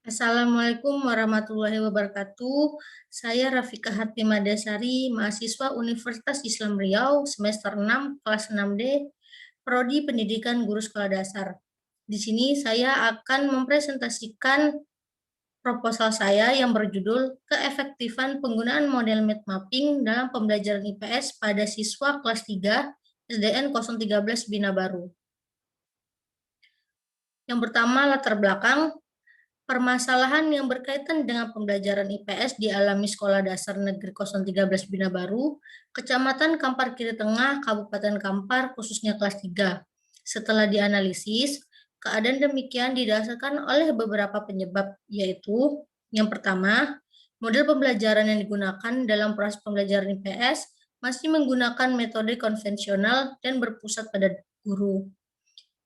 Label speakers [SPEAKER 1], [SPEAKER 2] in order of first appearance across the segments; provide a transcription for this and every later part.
[SPEAKER 1] Assalamualaikum warahmatullahi wabarakatuh. Saya Rafika Hatimadasari, mahasiswa Universitas Islam Riau, semester 6, kelas 6D, Prodi Pendidikan Guru Sekolah Dasar. Di sini saya akan mempresentasikan proposal saya yang berjudul Keefektifan Penggunaan Model Mind Mapping dalam Pembelajaran IPS pada Siswa Kelas 3 SDN 013 Bina Baru. Yang pertama, latar belakang. Permasalahan yang berkaitan dengan pembelajaran IPS dialami Sekolah Dasar Negeri 013 Bina Baru, Kecamatan Kampar Kiri Tengah, Kabupaten Kampar, khususnya kelas 3. Setelah dianalisis, keadaan demikian didasarkan oleh beberapa penyebab, yaitu yang pertama, model pembelajaran yang digunakan dalam proses pembelajaran IPS masih menggunakan metode konvensional dan berpusat pada guru.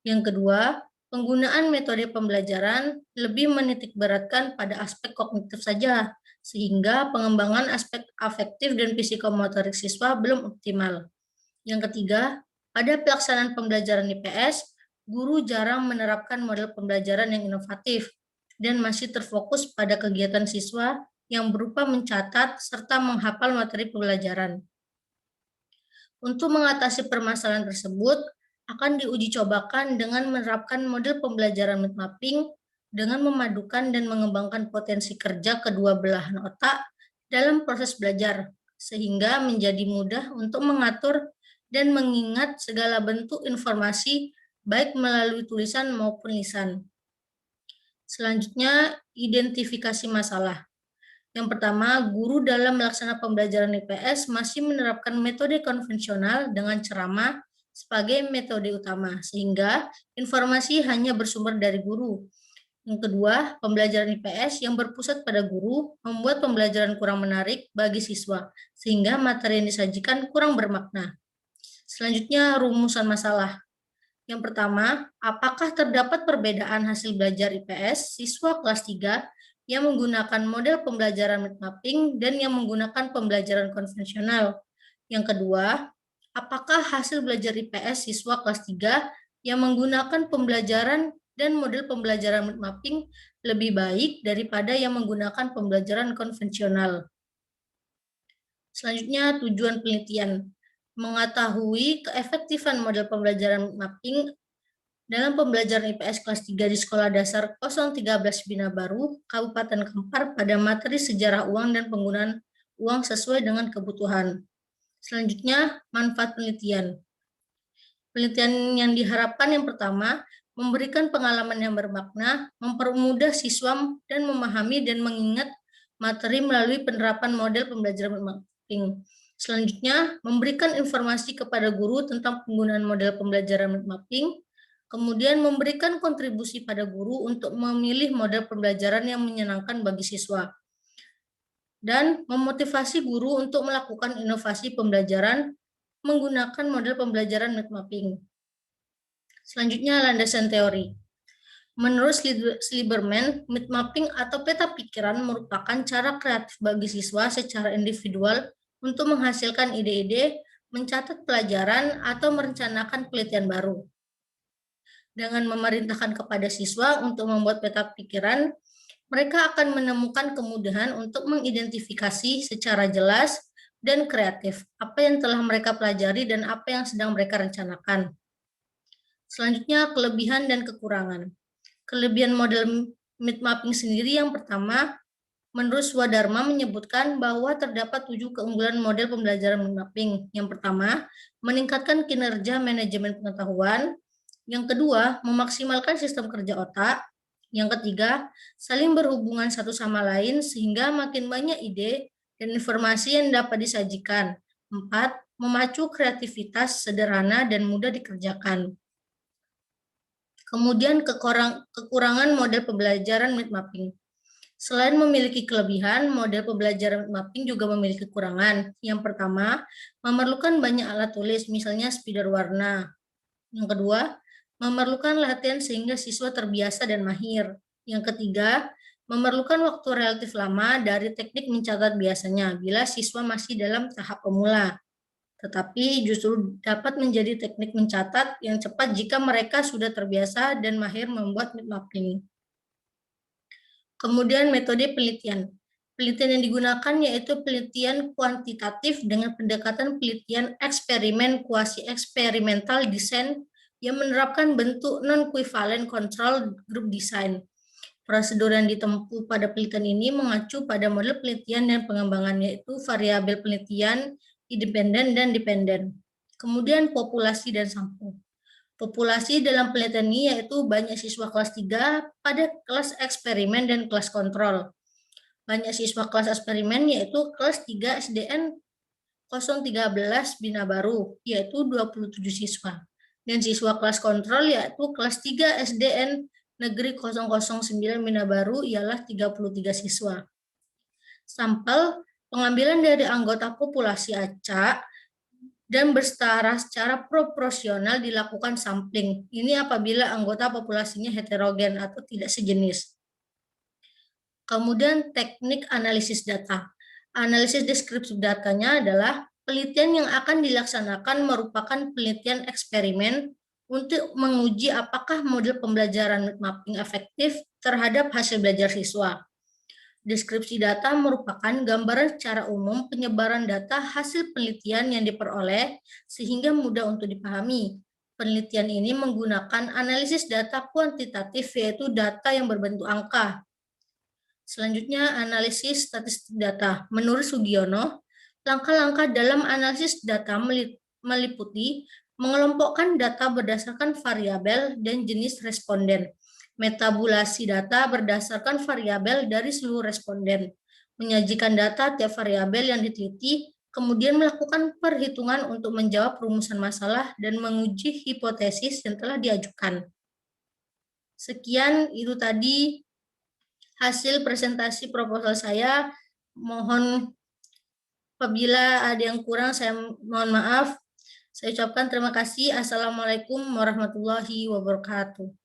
[SPEAKER 1] Yang kedua, penggunaan metode pembelajaran lebih menitikberatkan pada aspek kognitif saja, sehingga pengembangan aspek afektif dan psikomotorik siswa belum optimal. Yang ketiga, pada pelaksanaan pembelajaran IPS, guru jarang menerapkan model pembelajaran yang inovatif dan masih terfokus pada kegiatan siswa yang berupa mencatat serta menghafal materi pembelajaran. Untuk mengatasi permasalahan tersebut, akan diuji cobakan dengan menerapkan model pembelajaran mind mapping dengan memadukan dan mengembangkan potensi kerja kedua belahan otak dalam proses belajar, sehingga menjadi mudah untuk mengatur dan mengingat segala bentuk informasi baik melalui tulisan maupun lisan. Selanjutnya, identifikasi masalah. Yang pertama, guru dalam melaksanakan pembelajaran IPS masih menerapkan metode konvensional dengan ceramah sebagai metode utama, sehingga informasi hanya bersumber dari guru. Yang kedua, pembelajaran IPS yang berpusat pada guru membuat pembelajaran kurang menarik bagi siswa, sehingga materi yang disajikan kurang bermakna. Selanjutnya, rumusan masalah. Yang pertama, apakah terdapat perbedaan hasil belajar IPS siswa kelas 3 yang menggunakan model pembelajaran mind mapping dan yang menggunakan pembelajaran konvensional? Yang kedua, apakah hasil belajar IPS siswa kelas 3 yang menggunakan pembelajaran dan model pembelajaran mind mapping lebih baik daripada yang menggunakan pembelajaran konvensional? Selanjutnya, tujuan penelitian. Mengetahui keefektifan model pembelajaran mapping dalam pembelajaran IPS kelas 3 di Sekolah Dasar 013 Bina Baru, Kabupaten Kampar pada materi sejarah uang dan penggunaan uang sesuai dengan kebutuhan. Selanjutnya, manfaat penelitian. Penelitian yang diharapkan yang pertama, memberikan pengalaman yang bermakna, mempermudah siswa dan memahami dan mengingat materi melalui penerapan model pembelajaran mapping. Selanjutnya, memberikan informasi kepada guru tentang penggunaan model pembelajaran mapping. Kemudian memberikan kontribusi pada guru untuk memilih model pembelajaran yang menyenangkan bagi siswa. Dan memotivasi guru untuk melakukan inovasi pembelajaran menggunakan model pembelajaran mind mapping. Selanjutnya, landasan teori. Menurut Sliberman, mind mapping atau peta pikiran merupakan cara kreatif bagi siswa secara individual untuk menghasilkan ide-ide, mencatat pelajaran, atau merencanakan penelitian baru. Dengan memerintahkan kepada siswa untuk membuat peta pikiran, mereka akan menemukan kemudahan untuk mengidentifikasi secara jelas dan kreatif apa yang telah mereka pelajari dan apa yang sedang mereka rencanakan. Selanjutnya, kelebihan dan kekurangan. Kelebihan model mind mapping sendiri yang pertama, menurut Swadharma menyebutkan bahwa terdapat 7 keunggulan model pembelajaran mind mapping. Yang pertama, meningkatkan kinerja manajemen pengetahuan. Yang kedua, memaksimalkan sistem kerja otak. Yang ketiga, saling berhubungan satu sama lain sehingga makin banyak ide dan informasi yang dapat disajikan. 4, memacu kreativitas sederhana dan mudah dikerjakan. Kemudian kekurangan model pembelajaran mind mapping. Selain memiliki kelebihan, model pembelajaran mind mapping juga memiliki kekurangan. Yang pertama, memerlukan banyak alat tulis, misalnya speeder warna. Yang kedua, memerlukan latihan sehingga siswa terbiasa dan mahir. Yang ketiga, memerlukan waktu relatif lama dari teknik mencatat biasanya bila siswa masih dalam tahap pemula. Tetapi justru dapat menjadi teknik mencatat yang cepat jika mereka sudah terbiasa dan mahir membuat mind mapping. Kemudian metode penelitian. Penelitian yang digunakan yaitu penelitian kuantitatif dengan pendekatan penelitian eksperimen kuasi eksperimental desain yang menerapkan bentuk non-equivalent control group design. Prosedur yang ditempuh pada penelitian ini mengacu pada model penelitian dan pengembangan, yaitu variabel penelitian, independen dan dependen. Kemudian populasi dan sampel. Populasi dalam penelitian ini yaitu banyak siswa kelas 3 pada kelas eksperimen dan kelas kontrol. Banyak siswa kelas eksperimen yaitu kelas 3 SDN 013 Bina Baru, yaitu 27 siswa. Dan siswa kelas kontrol yaitu kelas 3 SDN Negeri 009 Bina Baru ialah 33 siswa. Sampel pengambilan dari anggota populasi acak dan bersetara secara proporsional dilakukan sampling. Ini apabila anggota populasinya heterogen atau tidak sejenis. Kemudian teknik analisis data. Analisis deskripsi datanya adalah penelitian yang akan dilaksanakan merupakan penelitian eksperimen untuk menguji apakah model pembelajaran mapping efektif terhadap hasil belajar siswa. Deskripsi data merupakan gambaran secara umum penyebaran data hasil penelitian yang diperoleh sehingga mudah untuk dipahami. Penelitian ini menggunakan analisis data kuantitatif, yaitu data yang berbentuk angka. Selanjutnya, analisis statistik data. Menurut Sugiono, langkah-langkah dalam analisis data meliputi mengelompokkan data berdasarkan variabel dan jenis responden, metabulasi data berdasarkan variabel dari seluruh responden, menyajikan data tiap variabel yang diteliti, kemudian melakukan perhitungan untuk menjawab rumusan masalah dan menguji hipotesis yang telah diajukan. Sekian itu tadi hasil presentasi proposal saya. Mohon apabila ada yang kurang saya mohon maaf. Saya ucapkan terima kasih. Assalamualaikum warahmatullahi wabarakatuh.